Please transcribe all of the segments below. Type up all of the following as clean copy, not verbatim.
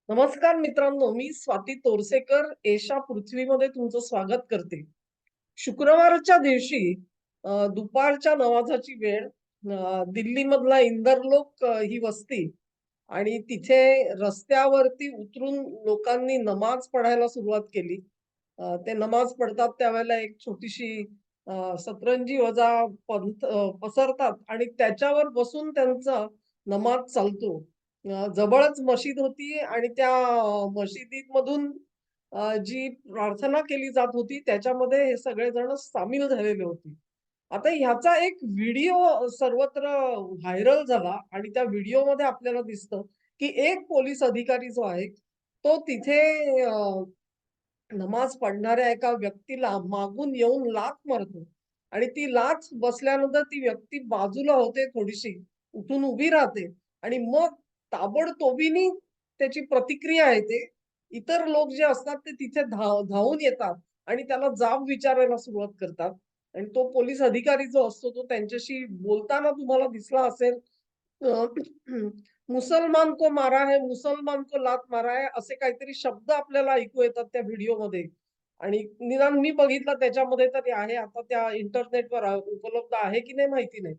नमस्कार मित्रांनो, मी स्वाती तोरसेकर एशा पृथ्वीमध्ये तुमचं स्वागत करते. शुक्रवारच्या दिवशी दुपारच्या नमाजाची वेळ दिल्लीमधला इंदरलोक ही वस्ती आणि तिथे रस्त्यावरती उतरून लोकांनी नमाज पढायला सुरुवात केली. ते नमाज पढतात त्यावेळेला एक छोटीशी सतरंजी वजा पसरतात आणि त्याच्यावर बसून त्यांचा नमाज चालतो. जवळच मशीद होती आणि त्या मशिदीमधून जी प्रार्थना केली जात होती त्याच्यामध्ये हे सगळेजण सामील झालेले होते. आता ह्याचा एक व्हिडिओ सर्वत्र व्हायरल झाला आणि त्या व्हिडिओमध्ये आपल्याला दिसतं, की एक पोलीस अधिकारी जो आहे, तो तिथे नमाज पढणाऱ्या एका व्यक्तीला मागून येऊन लाथ मारतो आणि ती लाथ बसल्यानंतर ती व्यक्ती बाजूला होते थोडीशी, उठून उभी राहते आणि मग ताबडतोबीने त्याची प्रतिक्रिया येते. इतर लोक जे असतात ते तिथे धावून येतात आणि त्याला जाब विचारायला सुरुवात करतात आणि तो पोलीस अधिकारी जो असतो तो त्यांच्याशी बोलताना तुम्हाला दिसला असेल. अ, मुसलमान को मारा है, मुसलमान को लात मारा है, असे काहीतरी शब्द आपल्याला ऐकू येतात त्या व्हिडिओमध्ये आणि निदान मी बघितलं त्याच्यामध्ये तरी आहे. आता त्या इंटरनेटवर उपलब्ध आहे की नाही माहिती नाही.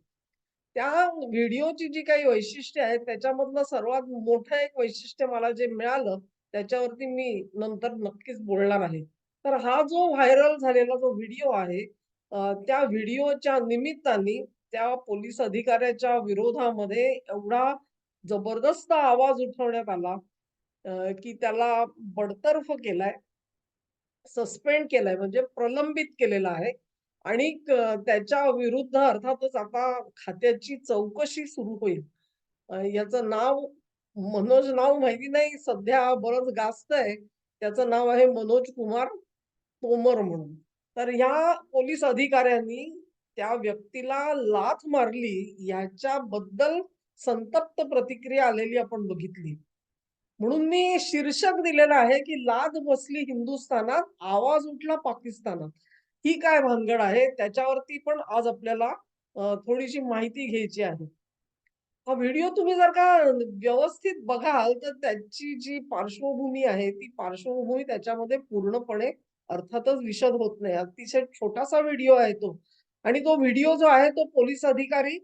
त्या व्हिडिओची जी काही वैशिष्ट्ये आहेत, त्याच्यामधलं सर्वात मोठं एक वैशिष्ट्य मला जे मिळालं, त्याच्यावरती मी नंतर नक्कीच बोलणार आहे. तर हा जो व्हायरल झालेला जो व्हिडिओ आहे, त्या व्हिडिओच्या निमित्ताने त्या पोलीस अधिकाऱ्याच्या विरोधामध्ये एवढा जबरदस्त आवाज उठवण्यात आला, की त्याला बडतर्फ केलाय, सस्पेंड केलाय म्हणजे प्रलंबित केलेलं आहे आणि त्याच्या विरुद्ध अर्थातच आता खात्याची चौकशी सुरू होईल. याचं नाव मनोज नाव माहिती नाही सध्या बरंच गाजतंय. त्याचं नाव आहे मनोज कुमार तोमर म्हणून. तर ह्या पोलीस अधिकाऱ्यांनी त्या व्यक्तीला लाथ मारली याच्याबद्दल संतप्त प्रतिक्रिया आलेली आपण बघितली. म्हणून मी शीर्षक दिलेलं आहे, की लाथ बसली हिंदुस्थानात, आवाज उठला पाकिस्तानात. ही काय भानगड आहे? त्याच्यावरती पण आज आपल्याला थोडीशी माहिती घ्यायची आहे. हा व्हिडिओ तुम्ही जर का व्यवस्थित बघाल, तर त्याची जी पार्श्वभूमी आहे, ती पार्श्वभूमी त्याच्यामध्ये पूर्णपणे अर्थातच विशद होत नाही. अतिशय छोटासा व्हिडिओ आहे तो आणि तो व्हिडिओ जो आहे, तो पोलीस अधिकारी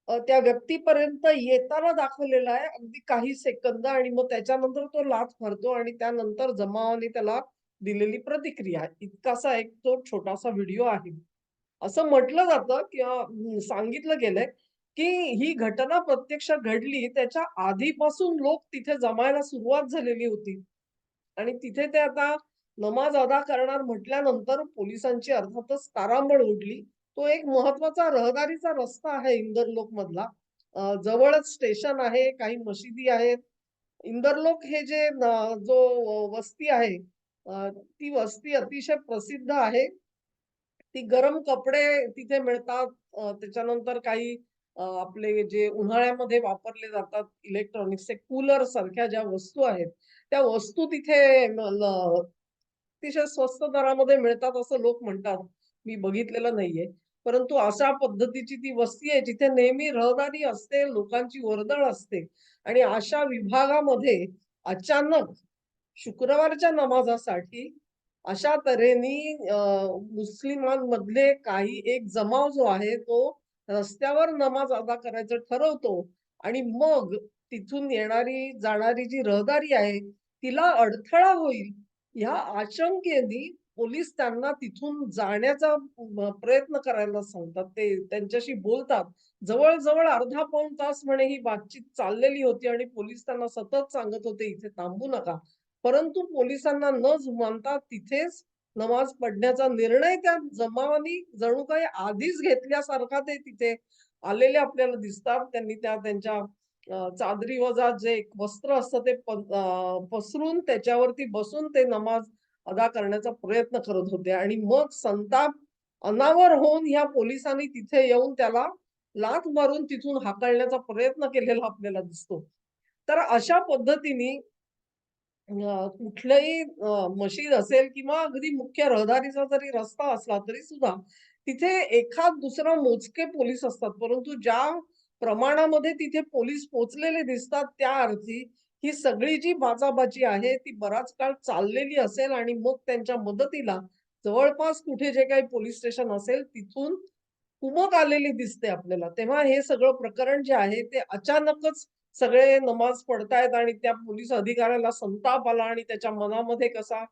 त्या व्यक्तीपर्यंत येताना दाखवलेला आहे. अगदी काही सेकंद आणि मग त्याच्यानंतर तो लाथ मारतो आणि त्यानंतर जमावाने त्याला दिलेली प्रतिक्रिया. इतकासा एक तो छोटासा व्हिडिओ आहे. असं म्हटलं जातं किंवा सांगितलं गेलंय, की ही घटना प्रत्यक्ष घडली त्याच्या आधीपासून लोक तिथे जमायला सुरुवात झालेली होती. आणि तिथे ते आता नमाज अदा करणार म्हटल्यानंतर पोलिसांची अर्थातच तारांबळ उडली. तो एक महत्वाचा रहदारीचा रस्ता आहे इंदरलोकमधला. जवळच स्टेशन आहे, काही मशिदी आहेत. इंदरलोक हे जे जो वस्ती आहे, ती वस्ती अतिशय प्रसिद्ध आहे. ती गरम कपडे तिथे मिळतात. त्याच्यानंतर काही आपले जे उन्हाळ्यामध्ये वापरले जातात इलेक्ट्रॉनिक्सचे कूलर सारख्या ज्या वस्तू आहेत, त्या वस्तू तिथे अतिशय स्वस्त दरामध्ये मिळतात असं लोक म्हणतात. मी बघितलेलं नाहीये. परंतु अशा पद्धतीची ती वस्ती आहे जिथे नेहमी रहदारी असते, लोकांची वर्दळ असते आणि अशा विभागामध्ये अचानक शुक्रवारच्या नमाजासाठी अशा तऱ्हेने मुस्लिमांमधले काही एक जमाव जो आहे तो रस्त्यावर नमाज अदा करायचं ठरवतो आणि मग तिथून येणारी जाणारी जी रहदारी आहे तिला अडथळा होईल ह्या आशंकेने पोलीस त्यांना तिथून जाण्याचा प्रयत्न करायला सांगतात. ते त्यांच्याशी बोलतात. जवळ-जवळ अर्धा पाऊण तास म्हणे ही बातचीत चाललेली होती आणि पोलीस त्यांना सतत सांगत होते, "इथे थांबू नका." परंतु पोलिसांना न जुमानता तिथेच नमाज पढण्याचा निर्णय त्या जमावानी जणू काही आधीच घेतल्यासारखा ते तिथे आलेले आपल्याला दिसतात. त्यांनी त्या त्यांच्या चादरीवजा जे एक वस्त्र असतं ते पसरून त्याच्यावरती बसून ते नमाज अदा करण्याचा प्रयत्न करत होते आणि मग संताप अनावर होऊन ह्या पोलिसांनी तिथे येऊन त्याला लाथ मारून तिथून हाकलण्याचा प्रयत्न केलेला आपल्याला दिसतो. तर अशा पद्धतीने कुठलंही मशीद असेल किंवा अगदी मुख्य रहदारीचा जरी रस्ता असला तरी सुद्धा तिथे एखाद दुसरा मोजके पोलीस असतात. परंतु ज्या प्रमाणामध्ये तिथे पोलीस पोहोचलेले दिसतात त्या अर्थी ही सगळी जी बाचाबाची आहे ती बराच काळ चाललेली असेल आणि मग त्यांच्या मदतीला जवळपास कुठे जे काही पोलीस स्टेशन असेल तिथून कुमक आलेली दिसते आपल्याला. तेव्हा हे सगळं प्रकरण जे आहे ते अचानकच सगळे नमाज पढतायत आणि त्या पोलीस अधिकाऱ्याला संताप आला आणि त्याच्या मनामध्ये कसा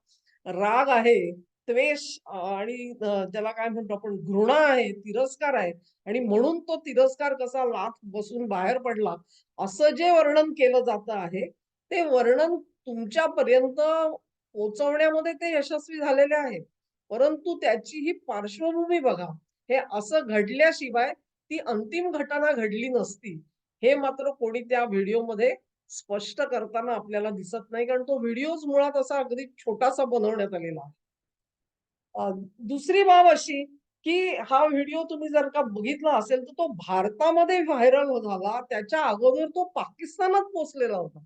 राग आहे, द्वेष आणि त्याला काय म्हणतो आपण घृणा आहे, तिरस्कार आहे आणि म्हणून तो तिरस्कार कसा लाथ बसून बाहेर पडला, असं जे वर्णन केलं जातं आहे, ते वर्णन तुमच्यापर्यंत पोहोचवण्यामध्ये ते यशस्वी झालेले आहेत. परंतु त्याची ही पार्श्वभूमी बघा. हे असं घडल्याशिवाय ती अंतिम घटना घडली नसती. हे मात्र कोणी त्या व्हिडिओमध्ये स्पष्ट करताना आपल्याला दिसत नाही. कारण तो व्हिडिओच मुळात असा अगदी छोटासा बनवण्यात आलेला आहे. अ, दुसरी बाब अशी, की हा व्हिडिओ तुम्ही जर का बघितला असेल, तर तो भारतामध्ये व्हायरल झाला. त्याच्या अगोदर तो पाकिस्तानात पोहोचलेला होता.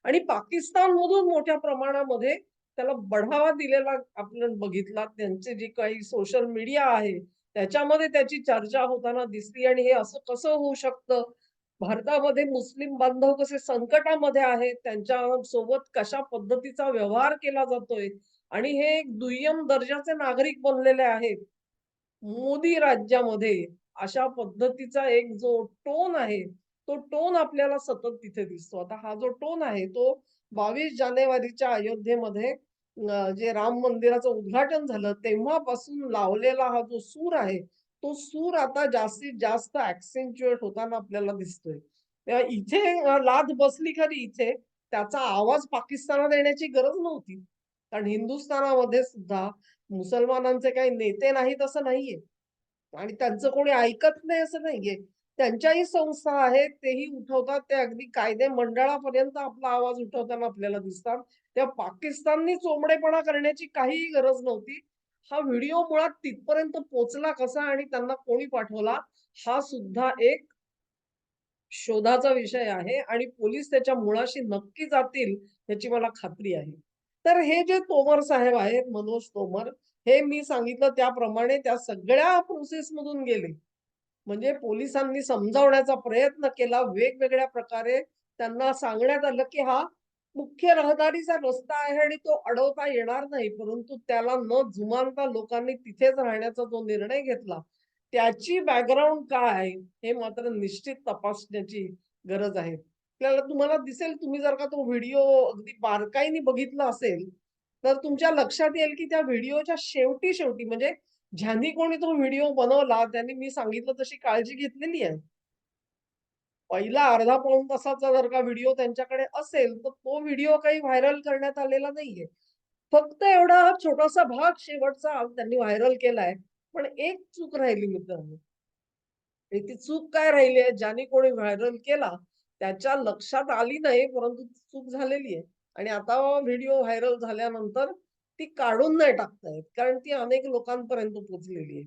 आणि पाकिस्तानमधून मोठ्या प्रमाणामध्ये त्याला बढावा दिलेला आपण बघितला. त्यांचे जे काही सोशल मीडिया आहे, त्याच्यामध्ये त्याची चर्चा होताना दिसली आणि हे असं कसं होऊ शकतं? भारतामध्ये मुस्लिम बांधव कसे संकटामध्ये आहेत, त्यांच्यासोबत कशा पद्धतीचा व्यवहार केला जातोय आणि हे एक दुय्यम दर्जाचे नागरिक बनलेले आहेत. मोदी राज्यामध्ये अशा पद्धतीचा एक जो टोन आहे, तो टोन आपल्याला सतत तिथे दिसतो. आता हा जो टोन आहे, तो 22 जानेवारीच्या अयोध्येमध्ये जे राम मंदिराचं उद्घाटन झालं, तेव्हापासून लावलेला हा जो सूर आहे, तो सूर आता जास्तीत जास्त ॲक्सेंच्युएट होताना आपल्याला दिसतोय. तेव्हा इथे लाथ बसली खरी इथे, त्याचा आवाज पाकिस्तानात येण्याची गरज नव्हती. कारण हिंदुस्थानामध्ये सुद्धा मुसलमानांचे काही नेते नाहीत असं नाहीये. आणि त्यांचं कोणी ऐकत नाही असं नाहीये. त्यांच्याही संस्था आहेत, तेही उठवतात. ते अगदी कायदे मंडळापर्यंत आपला आवाज उठवताना आपल्याला दिसतात. त्या पाकिस्ताननी चोमडेपणा करण्याची काहीही गरज नव्हती. हा व्हिडिओ मुळात तिथपर्यंत पोहोचला कसा आणि त्यांना कोणी पाठवला, हा सुद्धा एक शोधाचा विषय आहे आणि पोलीस त्याच्या मुळाशी नक्की जातील याची मला खात्री आहे. तर हे जे तोमर साहेब आहेत, मनोज तोमर, हे मी सांगितलं त्याप्रमाणे त्या सगळ्या प्रोसेसमधून गेले. म्हणजे पोलिसांनी समजावण्याचा प्रयत्न केला. वेगवेगळ्या प्रकारे त्यांना सांगण्यात आलं, की हा मुख्य रहदारीचा रस्ता आहे आणि तो अडवता येणार नाही. परंतु त्याला न जुमानता लोकांनी तिथेच राहण्याचा जो निर्णय घेतला, त्याची बॅकग्राऊंड काय आहे, हे मात्र निश्चित तपासण्याची गरज आहे. आपल्याला तुम्हाला दिसेल, तुम्ही जर का तो व्हिडिओ अगदी बारकाईने बघितला असेल, तर तुमच्या लक्षात येईल, की त्या व्हिडिओच्या शेवटी म्हणजे ज्यांनी कोणी तो व्हिडिओ बनवला, त्यांनी मी सांगितलं तशी काळजी घेतलेली आहे. पहिला अर्धा पाऊण तासाचा जर का व्हिडिओ त्यांच्याकडे असेल, तर तो व्हिडिओ काही व्हायरल करण्यात आलेला नाहीये. फक्त एवढा हा छोटासा भाग शेवटचा त्यांनी व्हायरल केलाय. पण एक चूक राहिली मित्रांनो. आणि ती चूक काय राहिली आहे, ज्याने कोणी व्हायरल केला, त्याच्या लक्षात आली नाही, परंतु चूक झालेली आहे. आणि आता व्हिडिओ व्हायरल झाल्यानंतर ती काढून नाही टाकता येत. कारण ती अनेक लोकांपर्यंत पोहोचलेली आहे.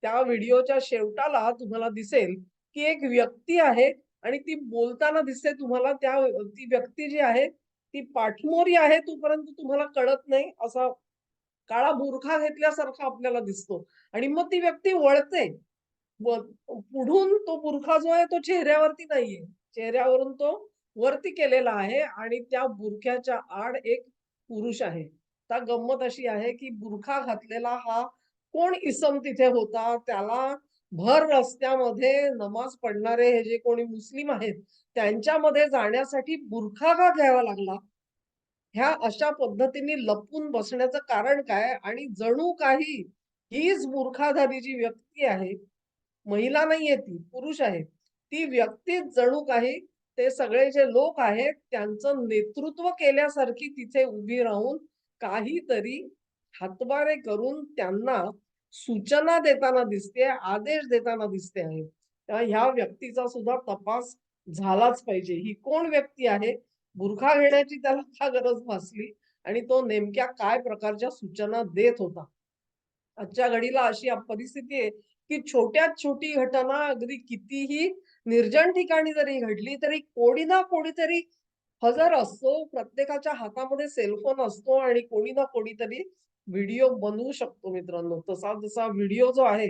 त्या व्हिडिओच्या शेवटाला तुम्हाला दिसेल, की एक व्यक्ती आहे आणि ती बोलताना दिसते तुम्हाला. ती व्यक्ती जी आहे, ती पाठमोरी आहे तोपर्यंत तुम्हाला कळत नाही. असा काळा बुरखा घेतल्यासारखा आपल्याला दिसतो आणि मग ती व्यक्ती वळते. व पुढून तो बुरखा जो आहे तो चेहऱ्यावरती नाहीये. चेहऱ्यावरून तो वरती केलेला आहे आणि त्या बुरख्याच्या आड एक पुरुष आहे. आता गंमत अशी आहे, की बुरखा घातलेला हा कोण इसम तिथे होता? त्याला भर रस्त्यामध्ये नमाज पढणारे हे जे कोणी मुस्लिम आहेत, त्यांच्यामध्ये जाण्यासाठी बुरखा का घ्यावा लागला? ह्या अशा पद्धतीने लपून बसण्याचं कारण काय? आणि जणू काही हीच बुरखाधारी जी व्यक्ती आहे, महिला नाहीये ती, पुरुष आहे. ती व्यक्तीच जणू काही ते सगळे जे लोक आहेत, त्यांचं नेतृत्व केल्यासारखी तिथे उभी राहून काहीतरी हातवारे करून त्यांना सूचना देताना दिसते, आदेश देताना दिसते आहे. ह्या व्यक्तीचा सुद्धा तपास झालाच पाहिजे. ही कोण व्यक्ती आहे? बुरखा घेण्याची त्याला का गरज भासली? आणि तो नेमक्या काय प्रकारच्या सूचना देत होता? आजच्या घडीला अशी परिस्थिती आहे, की छोट्यात छोटी घटना अगदी कितीही निर्जन ठिकाणी जरी घडली, तरी कोणी ना कोणीतरी हजर असतो. प्रत्येकाच्या हातामध्ये सेलफोन असतो आणि कोणी ना कोणीतरी व्हिडिओ बनवू शकतो मित्रांनो. तसा जसा व्हिडिओ जो आहे,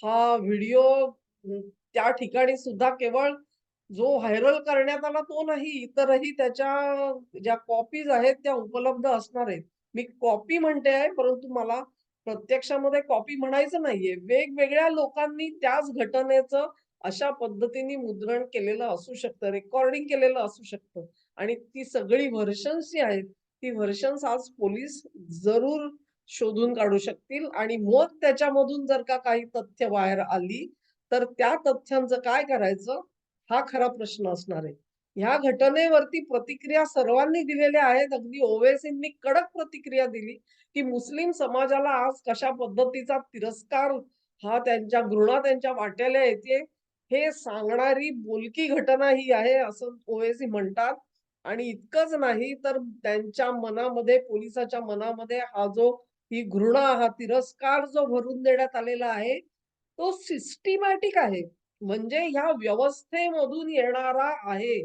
हा व्हिडिओ त्या ठिकाणी सुद्धा केवळ जो व्हायरल करण्यात आला तो नाही, इतरही त्याच्या ज्या कॉपीज आहेत त्या उपलब्ध असणार आहेत. मी कॉपी म्हणते आहे, परंतु मला प्रत्यक्षामध्ये कॉपी म्हणायचं नाहीये. वेगवेगळ्या लोकांनी त्याच घटनेचं अशा पद्धतीने मुद्रण केलेलं असू शकतं, रेकॉर्डिंग केलेलं असू शकतं आणि ती सगळी व्हर्शन्स जी आहेत, ती व्हर्शन्स आज पोलीस जरूर शोधून काढू शकतील आणि मग त्याच्यामधून जर का काही तथ्य बाहेर आली, तर त्या तथ्यांचं काय करायचं हा खरा प्रश्न असणार आहे. ह्या घटनेवरती प्रतिक्रिया सर्वांनी दिलेल्या आहेत. अगदी ओवेसींनी कडक प्रतिक्रिया दिली, की मुस्लिम समाजाला आज कशा पद्धतीचा तिरस्कार हा त्यांच्या घृणा त्यांच्या वाट्याला येते, हे सांगणारी बोलकी घटना ही आहे, असं ओवेसी म्हणतात. आणि इतकंच नाही तर त्यांच्या मनामध्ये, पोलिसाच्या मनामध्ये ही घृणा, हा तिरस्कार जो भरून देण्यात आलेला आहे, तो सिस्टमॅटिक आहे. म्हणजे ह्या व्यवस्थेमधून येणारा आहे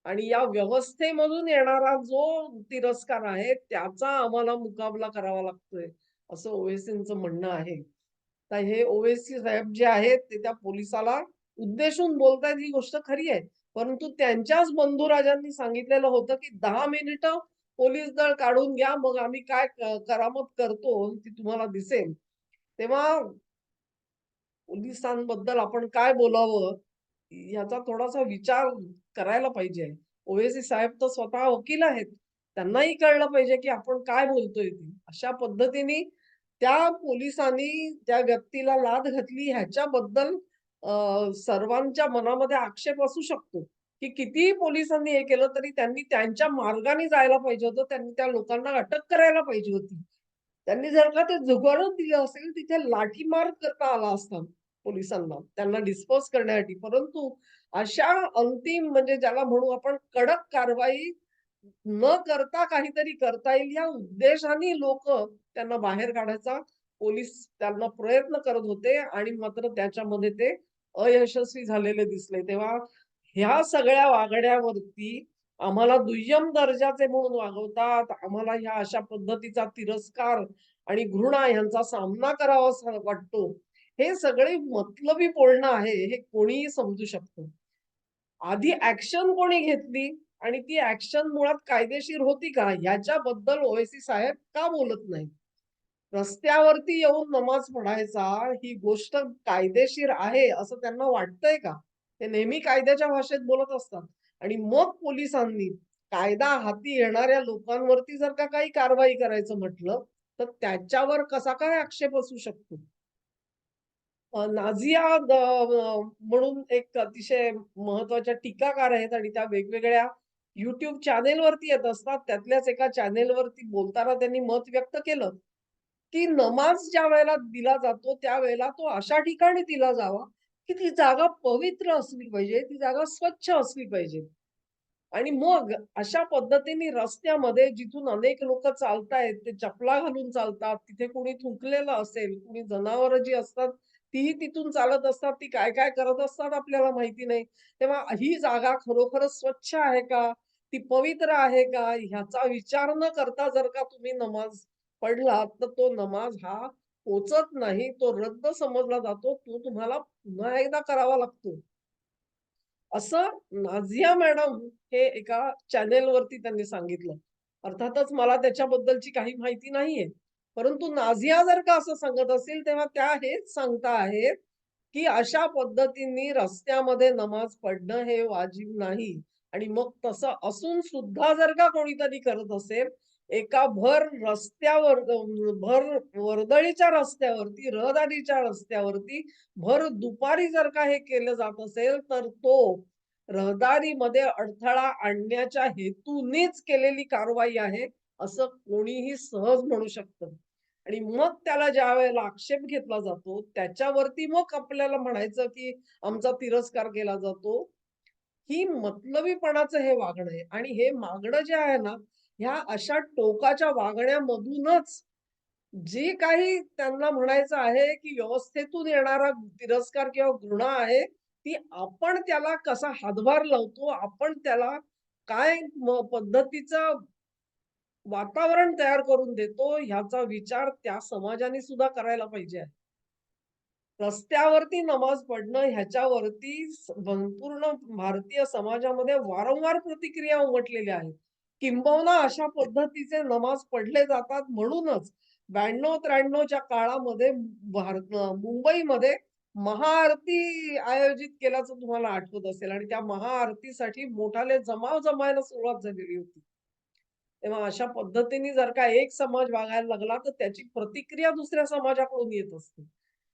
आणि या व्यवस्थेमधून येणारा जो तिरस्कार आहे, त्याचा आम्हाला मुकाबला करावा लागतोय, असं ओवेसींचं म्हणणं आहे. तर हे ओवेसी साहेब जे आहेत, ते त्या पोलिसाला उद्देशून बोलतायत ही गोष्ट खरी आहे. परंतु त्यांच्याच बंधुराजांनी सांगितलेलं होतं, की 10 मिनिटं पोलीस दल काढून घ्या, मग आम्ही काय करामत करतो, ती तुम्हाला दिसेल. तेव्हा पोलिसांबद्दल आपण काय बोलावं, याचा थोडासा विचार करायला पाहिजे. ओवेसी साहेब तर स्वतः वकील आहेत. त्यांनाही कळलं पाहिजे, की आपण काय बोलतोय ते. अशा पद्धतीने त्या पोलिसांनी त्या व्यक्तीला लाथ घातली ह्याच्याबद्दल सर्वांच्या मनामध्ये आक्षेप असू शकतो, की कितीही पोलिसांनी हे केलं तरी त्यांनी त्यांच्या मार्गाने जायला पाहिजे होतं. त्यांनी त्या लोकांना अटक करायला पाहिजे होती. त्यांनी जर का ते झुगारून दिलं असेल, तिथे लाठीमार करता आला असता पोलिसांना, त्यांना डिस्पर्स करण्यासाठी. परंतु अशा अंतिम म्हणजे ज्याला म्हणू आपण कडक कारवाई न करता काहीतरी करता येईल या उद्देशाने लोकं त्यांना बाहेर काढायचा पोलीस त्यांना प्रयत्न करत होते आणि मात्र त्याच्यामध्ये ते अयशस्वी झालेले दिसले. तेव्हा ह्या सगळ्या वागण्यावरती आम्हाला दुय्यम दर्जाचे म्हणून वागवतात. आम्हाला ह्या अशा पद्धतीचा तिरस्कार आणि घृणा ह्यांचा सामना करावासा वाटतो. हे सगळे मतलबी बोलणं आहे, हे कोणीही समजू शकतं. आधी ॲक्शन कोणी घेतली आणि ती ॲक्शन मुळात कायदेशीर होती का? ह्याच्याबद्दल ओवेसी साहेब का बोलत नाहीत? रस्त्यावरती येऊन नमाज पढायचा ही गोष्ट कायदेशीर आहे असं त्यांना वाटतंय का? ते नेहमी कायद्याच्या भाषेत बोलत असतात आणि मग पोलिसांनी कायदा हाती येणाऱ्या लोकांवरती जर का काही कारवाई करायचं म्हटलं, तर त्याच्यावर कसा काय आक्षेप असू शकतो? नाझिया म्हणून एक अतिशय महत्त्वाच्या टीकाकार आहेत आणि त्या वेगवेगळ्या YouTube चॅनेलवरती येत असतात. त्यातल्याच एका चॅनेलवरती बोलताना त्यांनी मत व्यक्त केलं, की नमाज ज्यावेळेला दिला जातो, त्यावेळेला तो अशा ठिकाणी दिला जावा, की ती जागा पवित्र असली पाहिजे, ती जागा स्वच्छ असली पाहिजे. आणि मग अशा पद्धतीने रस्त्यामध्ये जिथून अनेक लोकं चालतायत, ते चपला घालून चालतात. तिथे कोणी थुंकलेलं असेल, कुणी जनावरं जी असतात, तीही तिथून चालत असतात. ती काय-काय करत असतात आपल्याला माहिती नाही. तेव्हा ही जागा खरोखरच स्वच्छ आहे का? ती पवित्र आहे का? ह्याचा विचार न करता जर का तुम्ही नमाज पढलात, तर तो नमाज हा पोचत नाही. तो रद्द समजला जातो. तो तुम्हाला पुन्हा एकदा करावा लागतो. असं नाझिया मॅडम हे एका चॅनेलवरती त्यांनी सांगितलं. अर्थातच मला त्याच्याबद्दलची काही माहिती नाहीये. परंतु नाझिया जर का असं सांगत असेल, तेव्हा त्या हेच सांगता आहेत, की अशा पद्धतीने रस्त्यामध्ये नमाज पढणं हे वाजिब नाही. आणि मग तसं असून सुद्धा जर का कोणीतरी करत असेल, एका भर रस्त्यावर भर वर्दळीच्या रस्त्यावरती, रहदारीच्या रस्त्यावरती भर दुपारी जर का हे केलं जात असेल, तर तो रहदारीमध्ये अडथळा आणण्याच्या हेतूनेच केलेली कारवाई आहे, असं कोणीही सहज म्हणू शकतं. आणि मग त्याला ज्यावेळेला आक्षेप घेतला जातो, त्याच्यावरती मग आपल्याला म्हणायचं, की आमचा तिरस्कार केला जातो. ही मतलबीपणाचं हे वागणं आहे आणि हे मागणं जे आहे ना, ह्या अशा टोकाच्या वागण्यामधूनच जे काही त्यांना म्हणायचं आहे, की व्यवस्थेतून येणारा तिरस्कार किंवा घृणा आहे, ती आपण त्याला कसा हातभार लावतो, आपण त्याला काय पद्धतीचं वातावरण तयार करून देतो, ह्याचा विचार त्या समाजाने सुद्धा करायला पाहिजे आहे. रस्त्यावरती नमाज पडणं ह्याच्यावरती संपूर्ण भारतीय समाजामध्ये वारंवार प्रतिक्रिया उमटलेल्या आहेत. किंबहुना अशा पद्धतीचे नमाज पढले जातात म्हणूनच 92-93 च्या काळामध्ये मुंबईमध्ये महाआरती आयोजित केल्याचं तुम्हाला आठवत असेल आणि त्या महाआरतीसाठी मोठाले जमाव जमायला सुरुवात झालेली होती. तेव्हा अशा पद्धतीने जर का एक समाज वागायला लागला, तर त्याची प्रतिक्रिया दुसऱ्या समाजाकडून येत असते.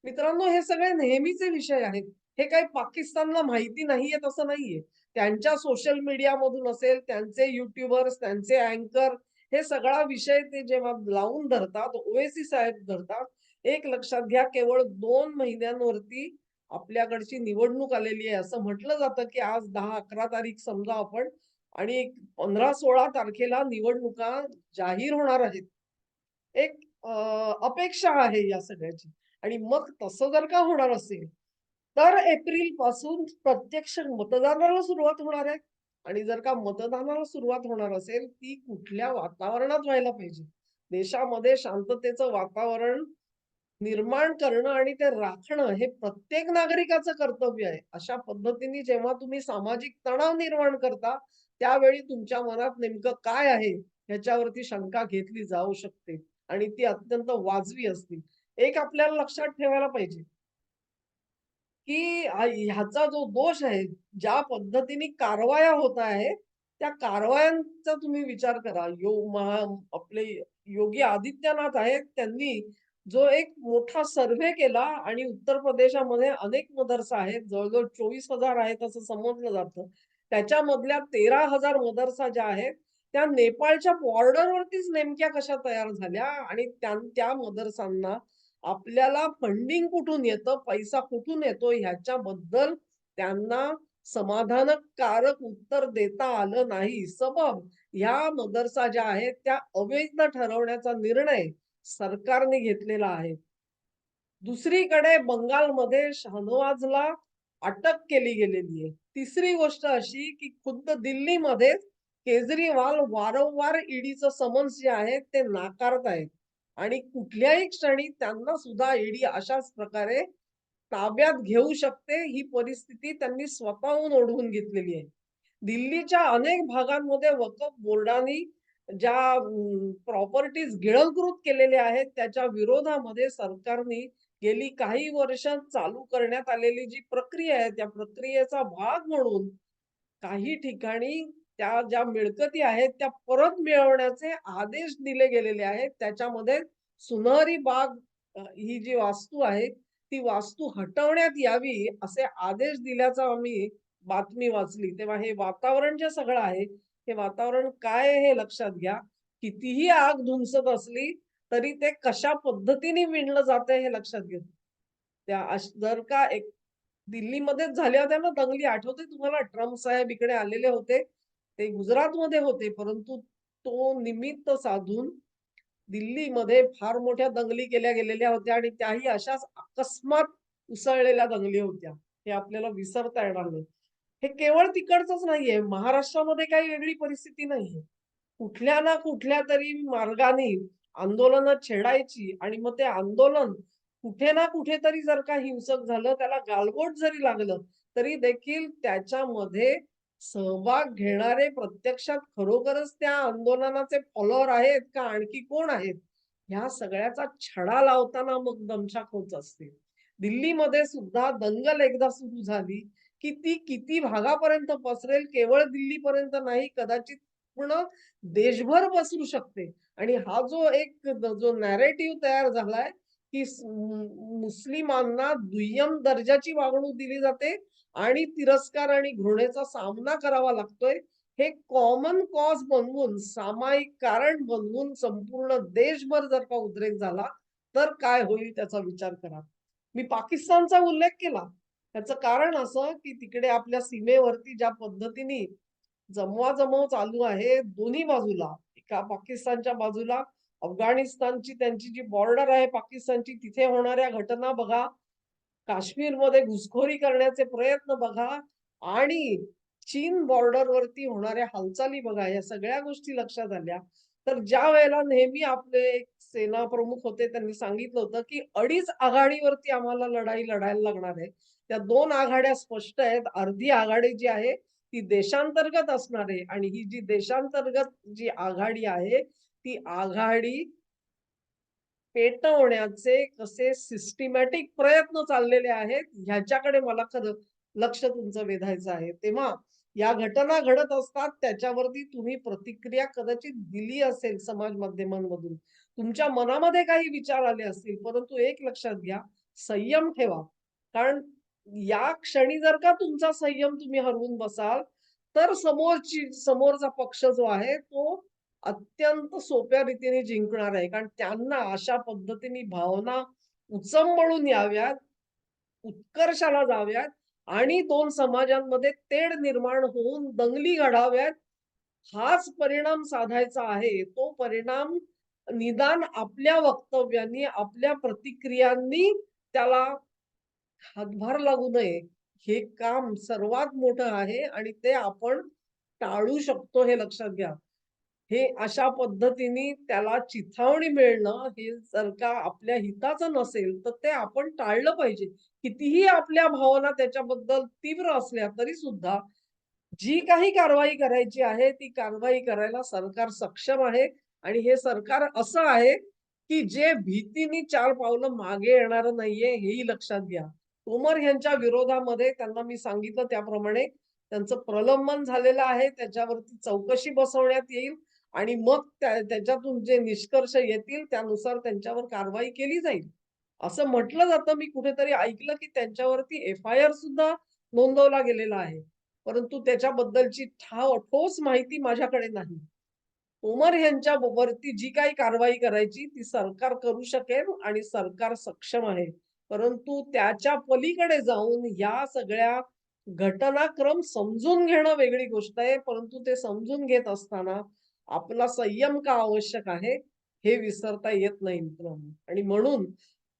मित्रांनो, हे सगळे नेहमीचे विषय आहेत. हे काही पाकिस्तानला माहिती नाहीये असं नाहीये. त्यांच्या सोशल मीडियामधून असेल, त्यांचे यूट्यूबर्स, त्यांचे अँकर हे सगळा विषय ते जेव्हा लावून धरतात, ओवेसी साहेब धरतात. एक लक्षात घ्या, केवळ 2 महिन्यांवरती आपल्याकडची निवडणूक आलेली आहे. असं म्हटलं जातं, की आज 10-11 तारीख समजा आपण आणि 15-16 तारखेला निवडणुका जाहीर होणार आहेत. एक अ, अपेक्षा आहे या सगळ्याची आणि मग तसं जर का होणार असेल, तर एप्रिलपासून प्रत्यक्ष मतदानाला सुरुवात होणार आहे आणि जर का मतदानाला सुरुवात होणार असेल, ती कुठल्या वातावरणात व्हायला पाहिजे? देशामध्ये शांततेचं वातावरण निर्माण करणं आणि ते राखणं हे प्रत्येक नागरिकाचं कर्तव्य आहे. अशा पद्धतीने जेव्हा तुम्ही सामाजिक तणाव निर्माण करता, त्यावेळी तुमच्या मनात नेमकं काय आहे ह्याच्यावरती शंका घेतली जाऊ शकते आणि ती अत्यंत वाजवी असते. एक आपल्याला लक्षात ठेवायला पाहिजे, की ह्याचा जो दोष आहे, ज्या पद्धतीने कारवाया होत आहेत, त्या कारवायांचा तुम्ही विचार करा. आपले योगी आदित्यनाथ आहेत, त्यांनी जो एक मोठा सर्व्हे केला आणि उत्तर प्रदेशामध्ये अनेक मदरसा आहेत, जवळ-जवळ 24,000 आहेत असं समजलं जातं. त्याच्यामधल्या 13,000 मदरसा ज्या आहेत, त्या नेपाळच्या बॉर्डरवरतीच नेमक्या कशा तयार झाल्या आणि त्या मदरसांना आपल्याला फंडिंग कुठून येतं, पैसा कुठून येतो ह्याच्याबद्दल त्यांना समाधानकारक उत्तर देता आलं नाही. सबब ह्या मदरसा ज्या आहेत त्या अवैध ठरवण्याचा निर्णय सरकारने घेतलेला आहे. दुसरीकडे बंगालमध्ये शहनवाजला अटक केली गेलेली आहे. तिसरी गोष्ट अशी, की खुद्द दिल्लीमध्येच केजरीवाल वारंवार ईडीचं समन्स जे आहे ते नाकारतायत आणि कुठल्याही क्षणी त्यांना सुद्धा ईडी अशाच प्रकारे ताब्यात घेऊ शकते, ही परिस्थिती त्यांनी स्वतःहून ओढवून घेतलेली आहे. दिल्लीच्या अनेक भागांमध्ये वक्फ बोर्डानी ज्या प्रॉपर्टीज गिळंकृत केलेल्या आहेत, त्याच्या विरोधामध्ये सरकारने गेली काही वर्ष चालू करण्यात आलेली जी प्रक्रिया आहे, त्या प्रक्रियेचा भाग म्हणून काही ठिकाणी त्या ज्या मिळकती आहेत, त्या परत मिळवण्याचे आदेश दिले गेलेले आहेत. त्याच्यामध्ये सुनहरी बाग ही जी वास्तू आहे, ती वास्तू हटवण्यात यावी असे आदेश दिल्याचा आम्ही बातमी वाचली. तेव्हा हे वातावरण जे सगळं आहे, हे वातावरण काय आहे हे लक्षात घ्या. कितीही आग धुमसत असली, तरी ते कशा पद्धतीने विणलं जातंय हे लक्षात घ्या. जर का एक दिल्लीमध्येच झाल्या होत्या ना दंगली, आठवतंय तुम्हाला? ट्रम्प साहेब इकडे आलेले होते. ते गुजरातमध्ये होते, परंतु तो निमित्त साधून दिल्लीमध्ये फार मोठ्या दंगली केल्या गेलेल्या होत्या आणि त्याही अशाच अकस्मात उसळलेल्या दंगली होत्या. हे आपल्याला विसरता येणार नाही. हे केवळ तिकडचंच नाहीये. महाराष्ट्रामध्ये काही वेगळी परिस्थिती नाहीये. कुठल्या ना कुठल्या तरी मार्गाने आंदोलनं छेडायची आणि मग ते आंदोलन कुठे ना कुठेतरी जर का हिंसक झालं, त्याला गालबोट जरी लागलं, तरी देखील त्याच्यामध्ये सहभाग घेणारे प्रत्यक्षात खरोखरच त्या आंदोलनाचे फॉलोअर आहेत का आणखी कोण आहेत? ह्या सगळ्याचा छडा लावताना मग दमछाक होत असते. दिल्लीमध्ये सुद्धा दंगल एकदा सुरू झाली, की ती किती भागापर्यंत पसरेल केवळ दिल्लीपर्यंत नाही, कदाचित पूर्ण देशभर पसरू शकते. आणि हा जो नॅरेटिव्ह तयार झालाय, की मुस्लिमांना दुय्यम दर्जाची वागणूक दिली जाते आणि तिरस्कार आणि घृणेचा सामना करावा लागतोय. हे कॉमन कॉज बनवून, सामायिक कारण बनवून संपूर्ण देशभर जर का उद्रेक झाला, तर काय होईल त्याचा विचार करा. मी पाकिस्तानचा उल्लेख केला. त्याचं कारण असं, की तिकडे आपल्या सीमेवरती ज्या पद्धतीने जमवाजमव चालू आहे दोन्ही बाजूला. एका पाकिस्तानच्या बाजूला अफगाणिस्तानची त्यांची जी बॉर्डर आहे पाकिस्तानची, तिथे होणाऱ्या घटना बघा. काश्मीरमध्ये घुसखोरी करण्याचे प्रयत्न बघा आणि चीन बॉर्डरवरती होणाऱ्या हालचाली बघा. या सगळ्या गोष्टी लक्षात आल्या, तर ज्या वेळेला नेहमी आपले एक सेना प्रमुख होते त्यांनी सांगितलं होतं, की 2.5 आघाडीवरती आम्हाला लढाई लढायला लागणार आहे. त्या 2 आघाड्या स्पष्ट आहेत. अर्धी आघाडी जी आहे ती देशांतर्गत असणार आहे आणि ही जी देशांतर्गत जी आघाडी आहे, ती आघाडी पेटवण्याचे कसे सिस्टमॅटिक प्रयत्न चाललेले आहेत, ह्याच्याकडे मला खरं लक्ष तुमचं वेधायचं आहे. तेव्हा या घटना घडत असतात, त्याच्यावरती तुम्ही प्रतिक्रिया कदाचित दिली असेल समाज माध्यमांमधून. तुमच्या मनामध्ये काही विचार आले असतील, परंतु एक लक्षात घ्या, संयम ठेवा. कारण या क्षणी जर का तुमचा संयम तुम्ही हरवून बसाल, तर समोरचा पक्ष जो आहे, तो अत्यंत सोप्या रीतीने जिंकणार आहे. कारण त्यांना अशा पद्धतीने भावना उचंबळून याव्यात, उत्कर्षाला जाव्यात आणि 2 समाजांमध्ये तेढ निर्माण होऊन दंगली घडाव्यात. हाच परिणाम साधायचा आहे. तो परिणाम निदान आपल्या वक्तव्यांनी, आपल्या प्रतिक्रियांनी त्याला हातभार लागू नये. हे काम सर्वात मोठं आहे आणि ते आपण टाळू शकतो हे लक्षात घ्या. हे अशा पद्धतीने त्याला चिथावणी मिळणं हे जर का आपल्या हिताचं नसेल, तर ते आपण टाळलं पाहिजे. कितीही आपल्या भावना त्याच्याबद्दल तीव्र असल्या तरी सुद्धा जी काही कारवाई करायची आहे, ती कारवाई करायला सरकार सक्षम आहे आणि हे सरकार असं आहे, की जे भीतीने 4 पावलं मागे येणारं नाहीये, हेही लक्षात घ्या. तोमर यांच्या विरोधामध्ये त्यांना मी सांगितलं त्याप्रमाणे त्यांचं प्रलंबन झालेलं आहे. त्याच्यावरती चौकशी बसवण्यात येईल आणि मग त्याच्यातून जे निष्कर्ष येतील त्यानुसार त्यांच्यावर कारवाई केली जाईल. असं म्हटलं जातं, मी कुठेतरी ऐकलं, की त्यांच्यावरती एफ-आय-आर सुद्धा नोंदवला गेलेला आहे. परंतु त्याच्याबद्दलची ठोस माहिती माझ्याकडे नाही. तोमर यांच्या वरती जी काही कारवाई करायची ती सरकार करू शकेल आणि सरकार सक्षम आहे. परंतु त्याच्या पलीकडे जाऊन या सगळ्या घटनाक्रम समजून घेणं वेगळी गोष्ट आहे. परंतु ते समजून घेत असताना आपला संयम का आवश्यक आहे, हे विसरता येत नाही मित्रांनो. आणि म्हणून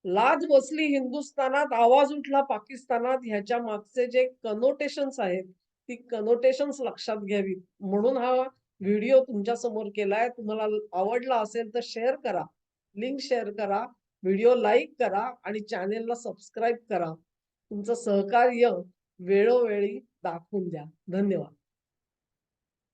लाज बसली हिंदुस्थानात, आवाज उठला पाकिस्तानात ह्याच्या मागचे जे कनोटेशन्स आहेत, ती कनोटेशन्स लक्षात घ्यावीत. म्हणून हा व्हिडिओ तुमच्या समोर केलाय. तुम्हाला आवडला असेल तर शेअर करा. लिंक शेअर करा. व्हिडिओ लाईक करा आणि चॅनेलला सबस्क्राईब करा. तुमचं सहकार्य वेळोवेळी दाखवून द्या. धन्यवाद.